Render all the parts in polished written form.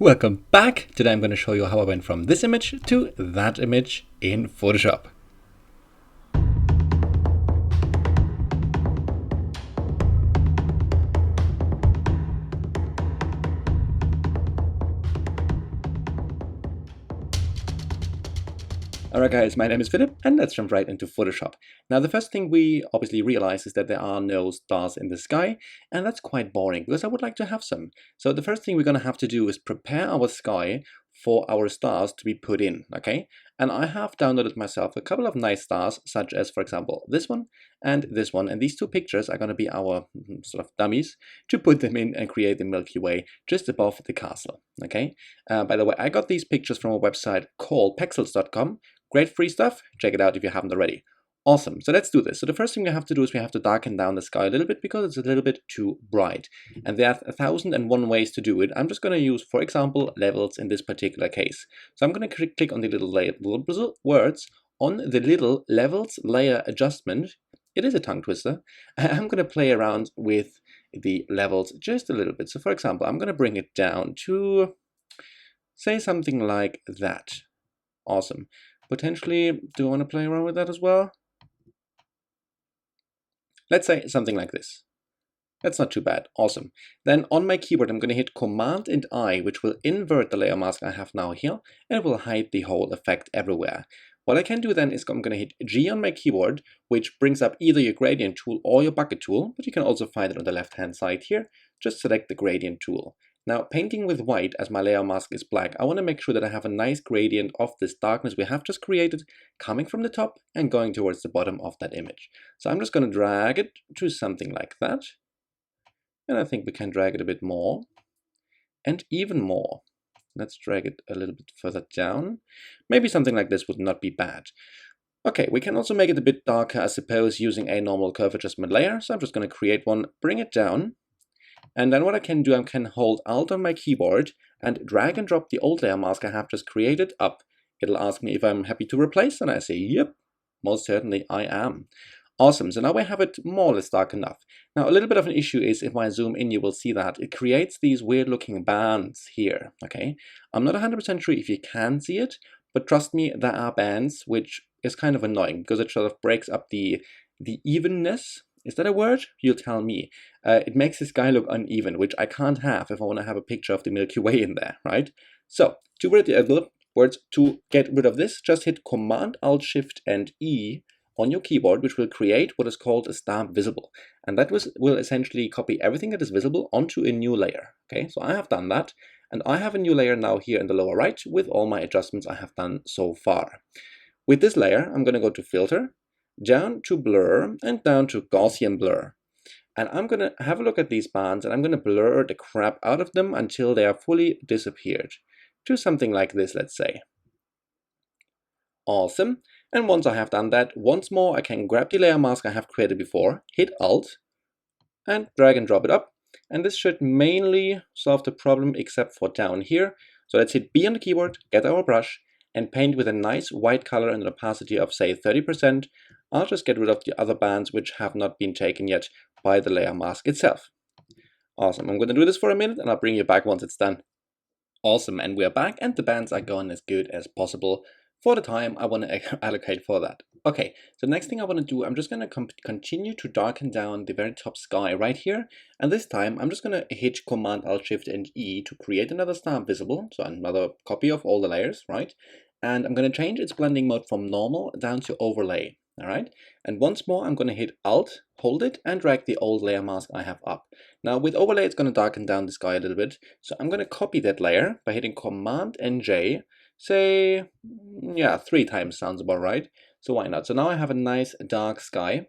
Welcome back! Today I'm going to show you how I went from this image to that image in Photoshop. Alright guys, my name is Philip and let's jump right into Photoshop. Now the first thing we obviously realize is that there are no stars in the sky, and that's quite boring because I would like to have some. So the first thing we're going to have to do is prepare our sky for our stars to be put in, okay? And I have downloaded myself a couple of nice stars, such as for example this one, and these two pictures are going to be our sort of dummies to put them in and create the Milky Way just above the castle, okay? By the way, I got these pictures from a website called pexels.com. Great free stuff, check it out if you haven't already. Awesome, so let's do this. So the first thing we have to do is we have to darken down the sky a little bit because it's a little bit too bright. And there are 1001 ways to do it. I'm just going to use, for example, levels in this particular case. So I'm going to click on the little words on the little levels layer adjustment. It is a tongue twister. I'm going to play around with the levels just a little bit. So for example, I'm going to bring it down to, say, something like that. Awesome. Potentially, do I want to play around with that as well? Let's say something like this. That's not too bad. Awesome. Then on my keyboard, I'm going to hit Command and I, which will invert the layer mask I have now here, and it will hide the whole effect everywhere. What I can do then is I'm going to hit G on my keyboard, which brings up either your gradient tool or your bucket tool, but you can also find it on the left-hand side here. Just select the gradient tool. Now, painting with white as my layer mask is black, I want to make sure that I have a nice gradient of this darkness we have just created coming from the top and going towards the bottom of that image. So I'm just going to drag it to something like that. And I think we can drag it a bit more and even more. Let's drag it a little bit further down. Maybe something like this would not be bad. Okay, we can also make it a bit darker, I suppose, using a normal curve adjustment layer. So I'm just going to create one, bring it down. And then what I can do, I can hold Alt on my keyboard and drag and drop the old layer mask I have just created up. It'll ask me if I'm happy to replace, and I say, yep, most certainly I am. Awesome, so now we have it more or less dark enough. Now a little bit of an issue is if I zoom in, you will see that it creates these weird looking bands here, okay? I'm not 100% sure if you can see it, but trust me, there are bands, which is kind of annoying because it sort of breaks up the evenness. Is that a word? You'll tell me. It makes the sky look uneven, which I can't have if I want to have a picture of the Milky Way in there, right? So, to get rid of this, just hit Command+Alt+Shift+E on your keyboard, which will create what is called a stamp visible. And that will essentially copy everything that is visible onto a new layer. Okay, so I have done that. And I have a new layer now here in the lower right with all my adjustments I have done so far. With this layer, I'm going to go to Filter, down to Blur, and down to Gaussian Blur. And I'm going to have a look at these bands, and I'm going to blur the crap out of them until they are fully disappeared. To something like this, let's say. Awesome. And once I have done that, once more, I can grab the layer mask I have created before, hit Alt, and drag and drop it up. And this should mainly solve the problem except for down here. So let's hit B on the keyboard, get our brush, and paint with a nice white color and an opacity of, say, 30%. I'll just get rid of the other bands which have not been taken yet by the layer mask itself. Awesome, I'm going to do this for a minute and I'll bring you back once it's done. Awesome, and we're back and the bands are going as good as possible for the time I want to allocate for that. Okay, so next thing I want to do, I'm just going to continue to darken down the very top sky right here. And this time I'm just going to hit Command+Alt+Shift+E to create another stamp visible, so another copy of all the layers, right? And I'm going to change its blending mode from normal down to overlay. All right, and once more I'm going to hit Alt, hold it, and drag the old layer mask I have up. Now with overlay it's going to darken down the sky a little bit, so I'm going to copy that layer by hitting Command and J, say, yeah, 3 times sounds about right, so why not? So now I have a nice dark sky,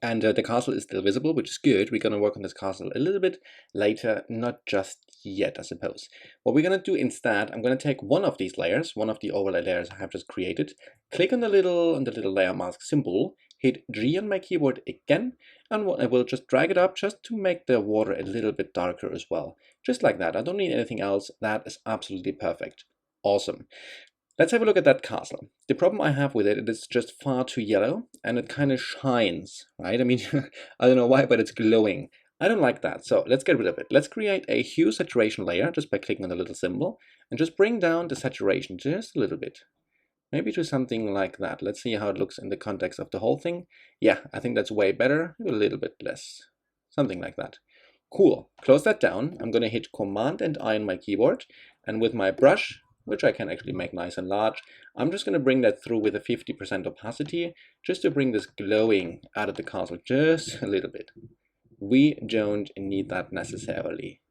and the castle is still visible, which is good. We're going to work on this castle a little bit later, not just yet, I suppose. What we're going to do instead, I'm going to take one of these layers, one of the overlay layers I have just created, click on the little layer mask symbol, hit G on my keyboard again, and I will just drag it up just to make the water a little bit darker as well. Just like that. I don't need anything else. That is absolutely perfect. Awesome. Let's have a look at that castle. The problem I have with it, it is just far too yellow and it kind of shines, right? I mean, I don't know why, but it's glowing. I don't like that, so let's get rid of it. Let's create a hue saturation layer just by clicking on the little symbol and just bring down the saturation just a little bit. Maybe to something like that. Let's see how it looks in the context of the whole thing. Yeah, I think that's way better, a little bit less. Something like that. Cool, close that down. I'm gonna hit Command and I on my keyboard, and with my brush, which I can actually make nice and large, I'm just gonna bring that through with a 50% opacity, just to bring this glowing out of the castle just a little bit. We don't need that necessarily.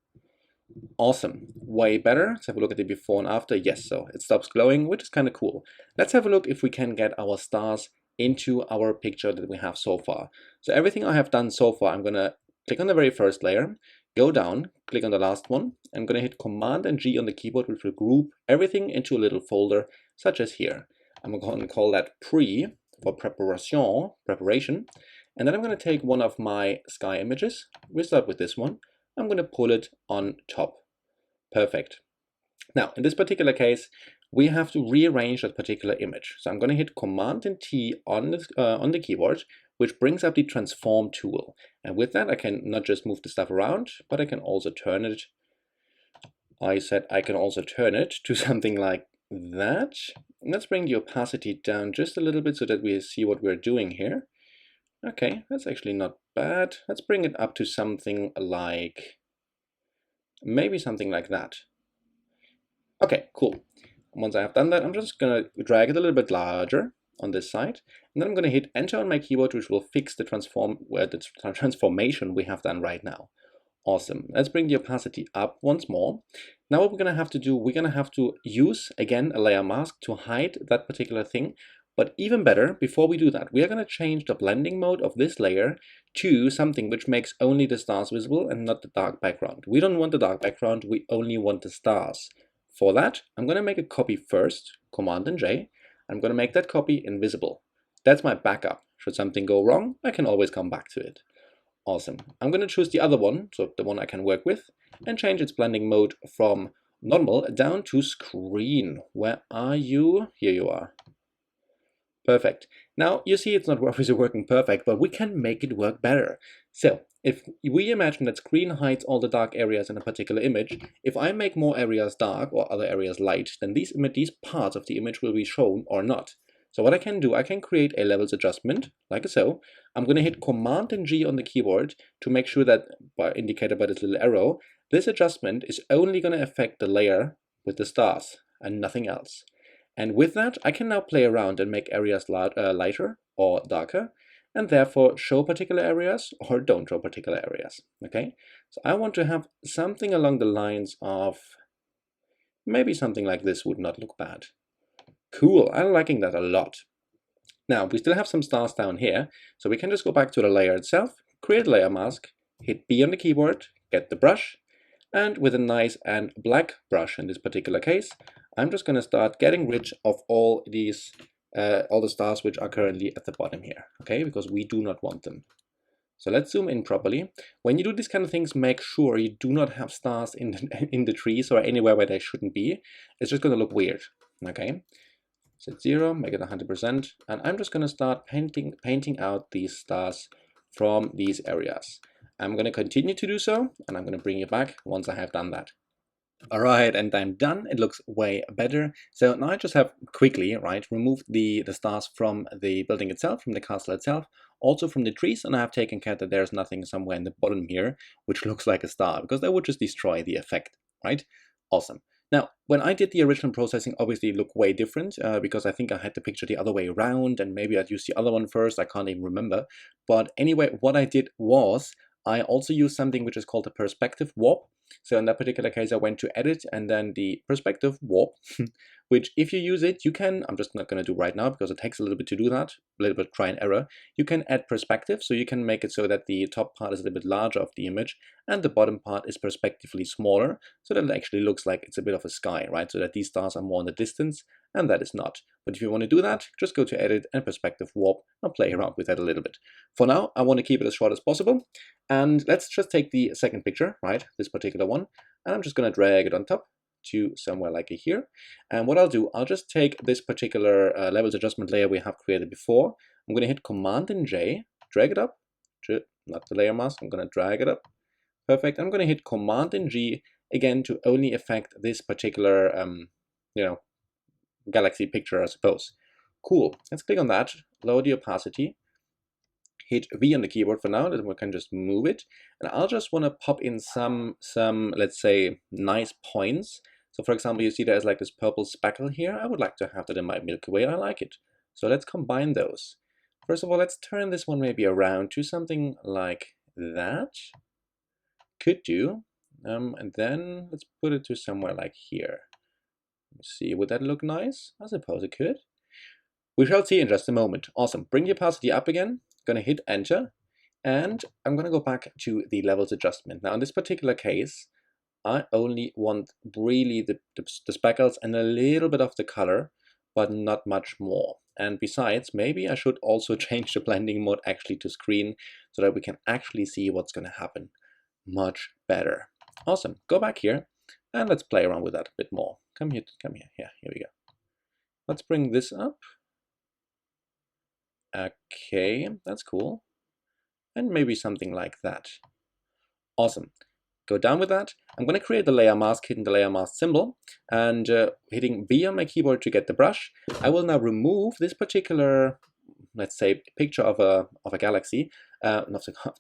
Awesome, way better. Let's have a look at the before and after. Yes, so it stops glowing, which is kind of cool. Let's have a look if we can get our stars into our picture that we have so far. So everything I have done so far, I'm gonna click on the very first layer, go down, click on the last one. I'm gonna hit Command and G on the keyboard, which will group everything into a little folder, such as here. I'm gonna call that pre for preparation. And then I'm gonna take one of my sky images. We start with this one. I'm going to pull it on top. Perfect. Now, in this particular case, we have to rearrange that particular image. So I'm going to hit Command and T on the keyboard, which brings up the transform tool. And with that, I can not just move the stuff around, but I can also turn it. I said I can also turn it to something like that. Let's bring the opacity down just a little bit so that we see what we're doing here. Okay, that's actually not bad. Let's bring it up to something like, maybe something like that. Okay, cool. Once I have done that, I'm just gonna drag it a little bit larger on this side, and then I'm gonna hit Enter on my keyboard, which will fix the transformation we have done right now. Awesome. Let's bring the opacity up once more. Now what we're gonna have to do, we're gonna have to use, again, a layer mask to hide that particular thing. But even better, before we do that, we are going to change the blending mode of this layer to something which makes only the stars visible and not the dark background. We don't want the dark background, we only want the stars. For that, I'm going to make a copy first, Command and J. I'm going to make that copy invisible. That's my backup. Should something go wrong, I can always come back to it. Awesome. I'm going to choose the other one, so the one I can work with, and change its blending mode from normal down to screen. Where are you? Here you are. Perfect. Now, you see it's not obviously working perfect, but we can make it work better. So, if we imagine that screen hides all the dark areas in a particular image, if I make more areas dark or other areas light, then these parts of the image will be shown or not. So what I can do, I can create a levels adjustment, like so. I'm going to hit Command and G on the keyboard to make sure that, indicated by this little arrow, this adjustment is only going to affect the layer with the stars and nothing else. And with that, I can now play around and make areas lighter or darker, and therefore show particular areas or don't show particular areas, okay? So I want to have something along the lines of, maybe something like this would not look bad. Cool, I'm liking that a lot. Now, we still have some stars down here, so we can just go back to the layer itself, create a layer mask, hit B on the keyboard, get the brush, and with a nice and black brush in this particular case, I'm just going to start getting rid of all these, all the stars which are currently at the bottom here, okay? Because we do not want them. So let's zoom in properly. When you do these kind of things, make sure you do not have stars in the trees or anywhere where they shouldn't be. It's just going to look weird, okay? Set 0, make it 100%, and I'm just going to start painting out these stars from these areas. I'm going to continue to do so, and I'm going to bring you back once I have done that. All right, and I'm done. It looks way better. So now I just have quickly, right, removed the stars from the building itself, from the castle itself, also from the trees, and I have taken care that there's nothing somewhere in the bottom here which looks like a star, because that would just destroy the effect, right? Awesome. Now, when I did the original processing, obviously it looked way different because I think I had the picture the other way around, and maybe I'd used the other one first, I can't even remember. But anyway, what I did was I also used something which is called a perspective warp. So in that particular case, I went to edit and then the perspective warp, which if you use it, you can, I'm just not going to do right now because it takes a little bit to do that, a little bit try and error. You can add perspective, so you can make it so that the top part is a little bit larger of the image and the bottom part is perspectively smaller, so that it actually looks like it's a bit of a sky, right? So that these stars are more in the distance and that is not. But if you want to do that, just go to edit and perspective warp and play around with that a little bit. For now, I want to keep it as short as possible. And let's just take the second picture, right? This particular one. And I'm just going to drag it on top to somewhere like here. And what I'll do, I'll just take this particular levels adjustment layer we have created before. I'm going to hit Command and J, drag it up, not the layer mask, I'm going to drag it up Perfect. I'm going to hit Command and G again to only affect this particular, galaxy picture, I suppose. Cool. Let's click on that, lower the opacity, hit V on the keyboard for now, then we can just move it. And I'll just want to pop in some, let's say, nice points. So for example, you see there's like this purple speckle here. I would like to have that in my Milky Way. I like it. So let's combine those. First of all, let's turn this one maybe around to something like that. Could do. And then let's put it to somewhere like here. Let's see, would that look nice? I suppose it could. We shall see in just a moment. Awesome. Bring the opacity up again. Gonna hit enter. And I'm gonna go back to the levels adjustment. Now in this particular case, I only want really the speckles and a little bit of the color, but not much more. And besides, maybe I should also change the blending mode actually to screen so that we can actually see what's gonna happen much better. Awesome. Go back here and let's play around with that a bit more. Come here, come here. Yeah, here we go. Let's bring this up. Okay, that's cool. And maybe something like that. Awesome. Go down with that. I'm going to create the layer mask, hitting the layer mask symbol, and hitting V on my keyboard to get the brush. I will now remove this particular, let's say, picture of a galaxy, of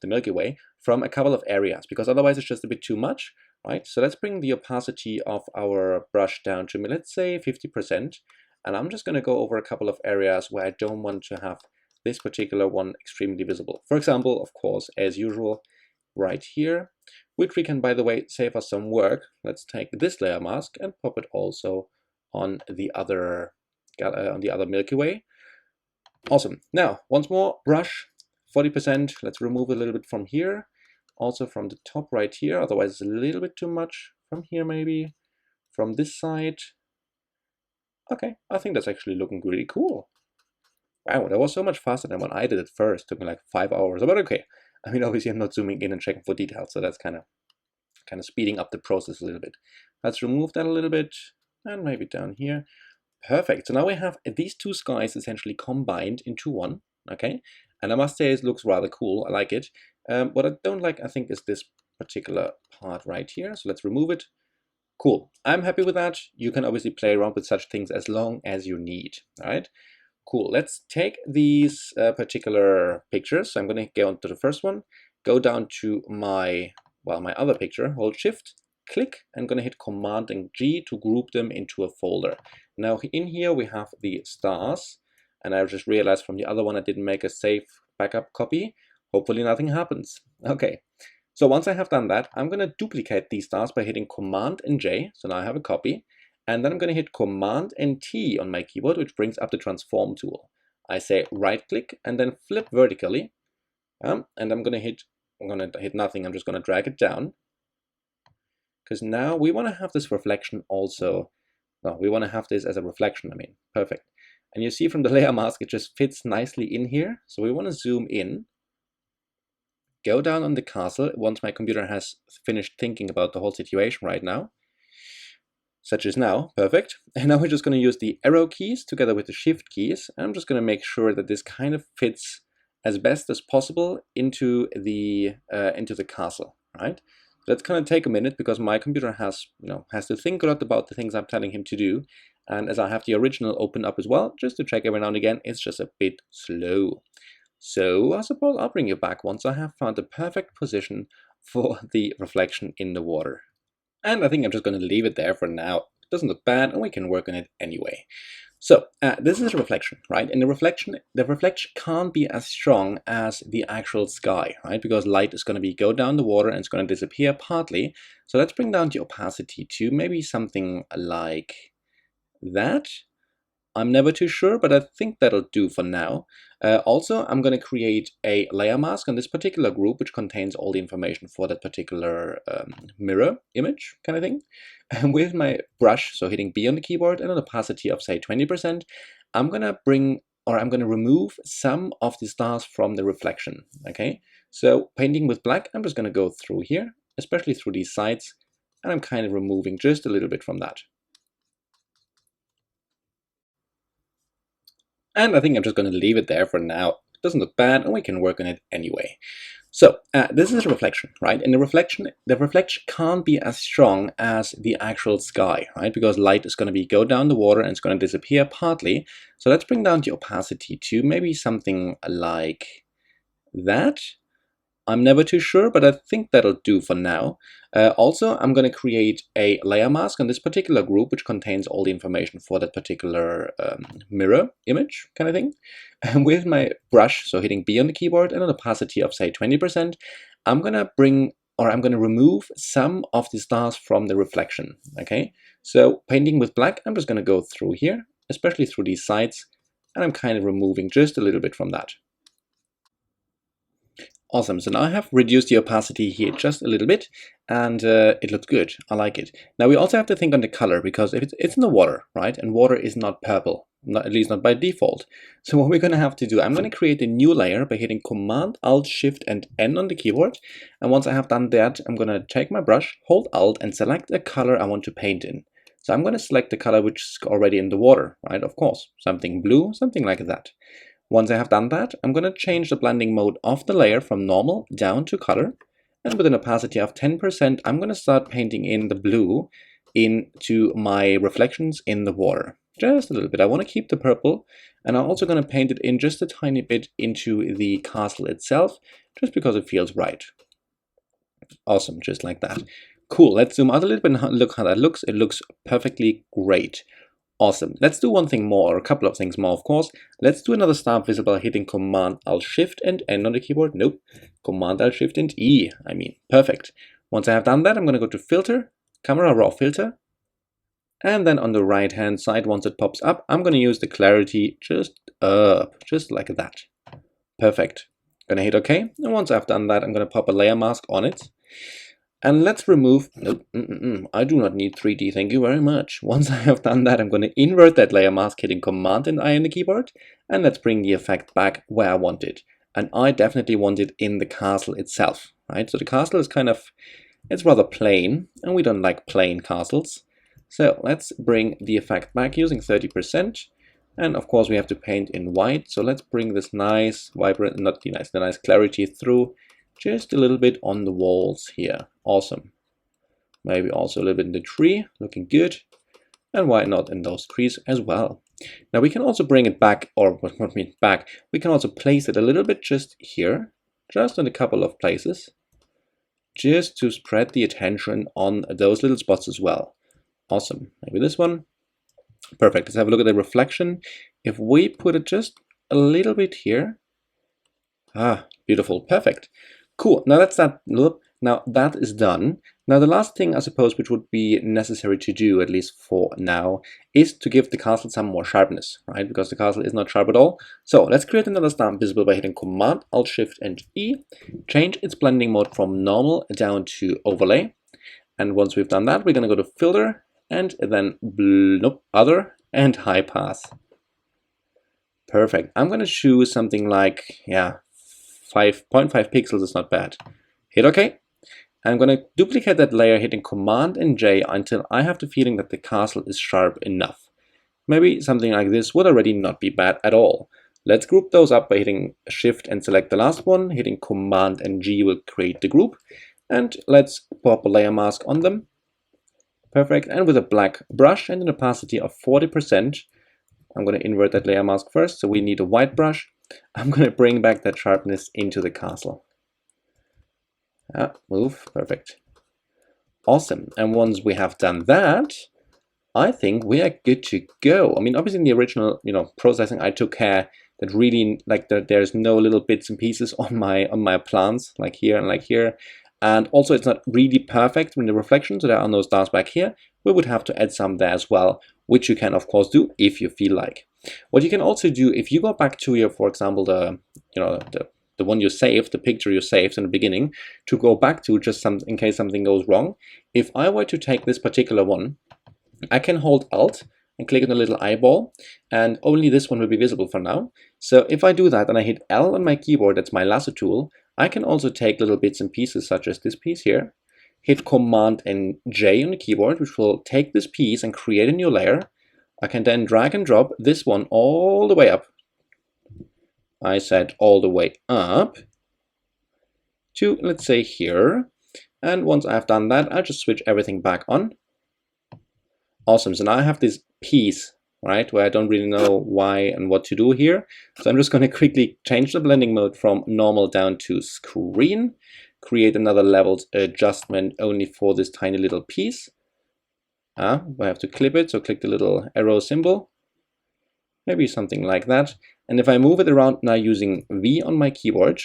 the Milky Way, from a couple of areas, because otherwise it's just a bit too much, right? So let's bring the opacity of our brush down to, let's say, 50%. And I'm just going to go over a couple of areas where I don't want to have this particular one extremely visible. For example, of course, as usual, right here, which we can, by the way, save us some work. Let's take this layer mask and pop it also on the other Milky Way. Awesome. Now, once more, brush, 40%. Let's remove a little bit from here. Also from the top right here, otherwise it's a little bit too much. From here maybe, from this side. Okay, I think that's actually looking really cool. Wow, that was so much faster than when I did it first. It took me like 5 hours, but okay. I mean, obviously I'm not zooming in and checking for details, so that's kind of speeding up the process a little bit. Let's remove that a little bit, and maybe down here. Perfect. So now we have these two skies essentially combined into one, okay? And I must say it looks rather cool. I like it. What I don't like, I think, is this particular part right here. So let's remove it. Cool. I'm happy with that. You can obviously play around with such things as long as you need, all right? Cool. Let's take these particular pictures. So I'm going to go on to the first one, go down to my other picture, hold Shift, click, I'm going to hit Command and G to group them into a folder. Now in here we have the stars, and I just realized from the other one I didn't make a safe backup copy. Hopefully nothing happens. Okay. So once I have done that, I'm going to duplicate these stars by hitting Command and J. So now I have a copy. And then I'm going to hit Command and T on my keyboard, which brings up the transform tool. I say right click and then flip vertically. And I'm going to hit nothing. I'm just going to drag it down. Because now we want to have this reflection also. No, we want to have this as a reflection, I mean. Perfect. And you see from the layer mask, it just fits nicely in here. So we want to zoom in. Go down on the castle once my computer has finished thinking about the whole situation right now. Such as now, perfect. And now we're just going to use the arrow keys together with the shift keys. And I'm just going to make sure that this kind of fits as best as possible into the castle, right? That's going to take a minute because my computer has to think a lot about the things I'm telling him to do. And as I have the original open up as well, just to check every now and again, it's just a bit slow. So I suppose I'll bring you back once I have found the perfect position for the reflection in the water. And I think I'm just going to leave it there for now. It doesn't look bad, and we can work on it anyway. So this is a reflection, right? And the reflection can't be as strong as the actual sky, right? Because light is going to go down the water and it's going to disappear partly. So let's bring down the opacity to maybe something like that. I'm never too sure, but I think that'll do for now. Also, I'm going to create a layer mask on this particular group, which contains all the information for that particular mirror image kind of thing. And with my brush, so hitting B on the keyboard and an opacity of say 20%, I'm going to remove some of the stars from the reflection. Okay, so painting with black, I'm just going to go through here, especially through these sides, and I'm kind of removing just a little bit from that. And I think I'm just going to leave it there for now. It doesn't look bad, and we can work on it anyway. So this is a reflection, right? And the reflection can't be as strong as the actual sky, right? Because light is going to go down the water and it's going to disappear partly. So let's bring down the opacity to maybe something like that. I'm never too sure, but I think that'll do for now. Also, I'm going to create a layer mask on this particular group, which contains all the information for that particular mirror image kind of thing. And with my brush, so hitting B on the keyboard and an opacity of say 20%, I'm going to remove some of the stars from the reflection. Okay, so painting with black, I'm just going to go through here, especially through these sides, and I'm kind of removing just a little bit from that. Awesome, so now I have reduced the opacity here just a little bit, and it looks good. I like it. Now we also have to think on the color, because if it's in the water, right, and water is not purple, at least not by default. So what we're going to have to do, I'm going to create a new layer by hitting Command-Alt-Shift+N on the keyboard, and once I have done that, I'm going to take my brush, hold Alt, and select a color I want to paint in. So I'm going to select the color which is already in the water, right, of course, something blue, something like that. Once I have done that, I'm going to change the blending mode of the layer from normal down to color. And with an opacity of 10%, I'm going to start painting in the blue into my reflections in the water. Just a little bit. I want to keep the purple. And I'm also going to paint it in just a tiny bit into the castle itself, just because it feels right. Awesome, just like that. Cool, let's zoom out a little bit and look how that looks. It looks perfectly great. Awesome. Let's do one thing more, or a couple of things more, of course. Let's do another star visible by hitting Command-Alt-Shift+N on the keyboard. Nope. Command-Alt-Shift+E, I mean. Perfect. Once I have done that, I'm going to go to Filter, Camera Raw Filter. And then on the right-hand side, once it pops up, I'm going to use the clarity just up, just like that. Perfect. Going to hit OK. And once I've done that, I'm going to pop a layer mask on it. And let's remove, I do not need 3D, thank you very much. Once I have done that, I'm going to invert that layer mask, hitting Command and I on the keyboard. And let's bring the effect back where I want it. And I definitely want it in the castle itself, right? So the castle is it's rather plain, and we don't like plain castles. So let's bring the effect back using 30%. And of course we have to paint in white. So let's bring this nice, vibrant, the nice clarity through. Just a little bit on the walls here. Awesome. Maybe also a little bit in the tree. Looking good. And why not in those trees as well? Now we can also bring it back, or what I mean back, we can also place it a little bit just here. Just in a couple of places. Just to spread the attention on those little spots as well. Awesome. Maybe this one. Perfect. Let's have a look at the reflection. If we put it just a little bit here. Ah, beautiful. Perfect. Cool. Now that's that. Now that is done. Now the last thing I suppose which would be necessary to do, at least for now, is to give the castle some more sharpness, right? Because the castle is not sharp at all. So let's create another star visible by hitting Command-Alt-Shift+E. Change its blending mode from normal down to overlay. And once we've done that, we're going to go to Filter and then Other and High Pass. Perfect. I'm going to choose something like, 5.5 pixels is not bad. Hit OK. I'm going to duplicate that layer, hitting Command and J until I have the feeling that the castle is sharp enough. Maybe something like this would already not be bad at all. Let's group those up by hitting Shift and select the last one. Hitting Command and G will create the group. And let's pop a layer mask on them. Perfect. And with a black brush and an opacity of 40%, I'm going to invert that layer mask first. So we need a white brush. I'm going to bring back that sharpness into the castle. Move. Perfect. Awesome. And once we have done that, I think we are good to go. I mean, obviously in the original, processing, I took care that really, there's no little bits and pieces on my plants, like here and like here. And also it's not really perfect in the reflection, so there are no stars back here. We would have to add some there as well, which you can of course do if you feel like. What you can also do, if you go back to your, for example, the one you saved, the picture you saved in the beginning, to go back to just in case something goes wrong. If I were to take this particular one, I can hold Alt and click on the little eyeball, and only this one will be visible for now. So if I do that and I hit L on my keyboard, that's my lasso tool, I can also take little bits and pieces such as this piece here, hit Command and J on the keyboard, which will take this piece and create a new layer. I can then drag and drop this one all the way up. I said all the way up. to, let's say, here. And once I've done that, I'll just switch everything back on. Awesome. So now I have this piece, right, where I don't really know why and what to do here. So I'm just going to quickly change the blending mode from normal down to screen, create another levels adjustment only for this tiny little piece. I have to clip it, so click the little arrow symbol, maybe something like that. And if I move it around now using V on my keyboard,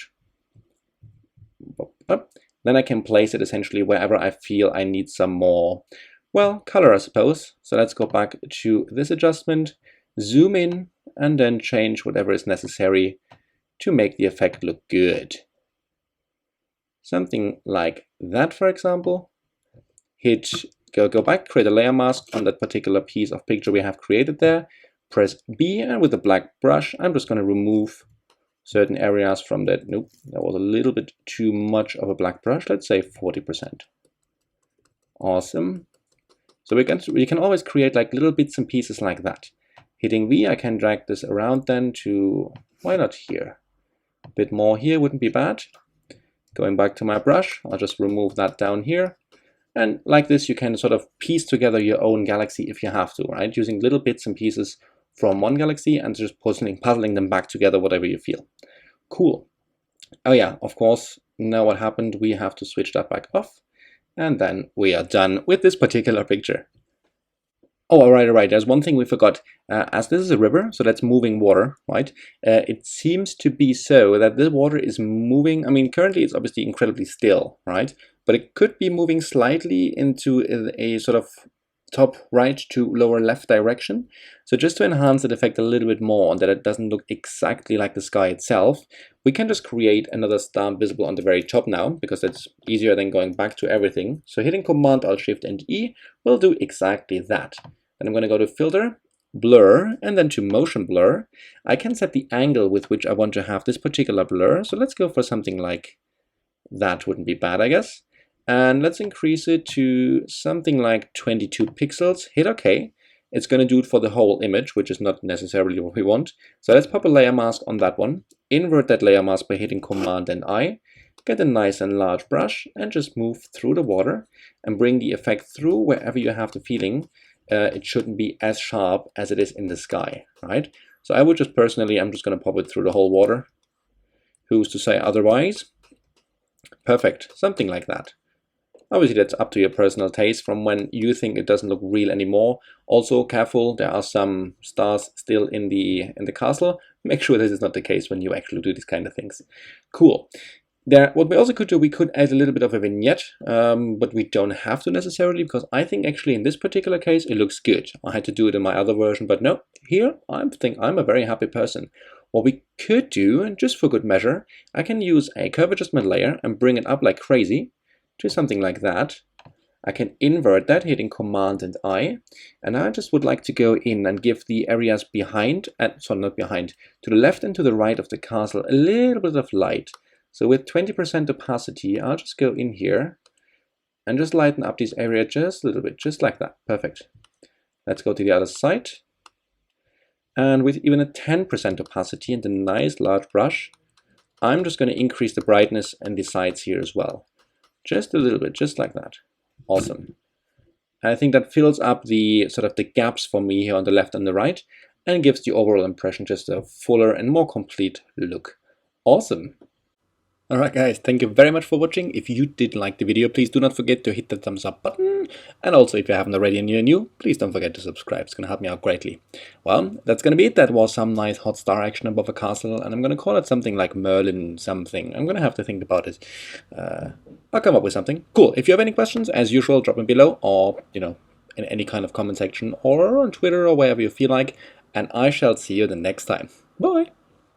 then I can place it essentially wherever I feel I need some more, well, color, I suppose. So let's go back to this adjustment, zoom in, and then change whatever is necessary to make the effect look good. Something like that, for example. Hit go back, create a layer mask on that particular piece of picture we have created there. Press B, and with the black brush, I'm just going to remove certain areas from that. Nope, that was a little bit too much of a black brush. Let's say 40%. Awesome. So we can always create like little bits and pieces like that. Hitting V, I can drag this around then to, why not here? A bit more here wouldn't be bad. Going back to my brush, I'll just remove that down here. And like this, you can sort of piece together your own galaxy if you have to, right? Using little bits and pieces from one galaxy and just puzzling them back together, whatever you feel. Cool. Oh yeah, of course, now what happened, we have to switch that back off. And then we are done with this particular picture. Oh, all right. There's one thing we forgot. As this is a river, so that's moving water, right? It seems to be so that the water is moving. I mean, currently it's obviously incredibly still, right? But it could be moving slightly into a sort of top right to lower left direction. So just to enhance that effect a little bit more, and that it doesn't look exactly like the sky itself, we can just create another star visible on the very top now, because that's easier than going back to everything. So hitting Cmd+Alt+Shift+E will do exactly that. Then I'm going to go to Filter, Blur, and then to Motion Blur. I can set the angle with which I want to have this particular blur. So let's go for something like that. Wouldn't be bad, I guess. And let's increase it to something like 22 pixels. Hit OK. It's going to do it for the whole image, which is not necessarily what we want. So let's pop a layer mask on that one. Invert that layer mask by hitting Command and I. Get a nice and large brush and just move through the water and bring the effect through wherever you have the feeling. It shouldn't be as sharp as it is in the sky, right? So I would just personally, I'm just going to pop it through the whole water. Who's to say otherwise? Perfect, something like that. Obviously, that's up to your personal taste from when you think it doesn't look real anymore. Also, careful, there are some stars still in the castle. Make sure this is not the case when you actually do these kind of things. Cool. What we also could do, we could add a little bit of a vignette, but we don't have to necessarily, because I think actually in this particular case it looks good. I had to do it in my other version, but no, here I think I'm a very happy person. What we could do, and just for good measure, I can use a curve adjustment layer and bring it up like crazy to something like that. I can invert that hitting Command and I, and I just would like to go in and give the areas behind, sorry, not behind, to the left and to the right of the castle a little bit of light. So with 20% opacity, I'll just go in here and just lighten up this area just a little bit, just like that. Perfect. Let's go to the other side. And with even a 10% opacity and a nice large brush, I'm just going to increase the brightness and the sides here as well. Just a little bit, just like that. Awesome. I think that fills up the sort of the gaps for me here on the left and the right, and gives the overall impression just a fuller and more complete look. Awesome. Alright guys, thank you very much for watching. If you did like the video, please do not forget to hit the thumbs up button. And also, if you haven't already and you're new, please don't forget to subscribe. It's going to help me out greatly. Well, that's going to be it. That was some nice hot star action above a castle. And I'm going to call it something like Merlin something. I'm going to have to think about it. I'll come up with something. Cool. If you have any questions, as usual, drop them below. Or, in any kind of comment section. Or on Twitter or wherever you feel like. And I shall see you the next time. Bye!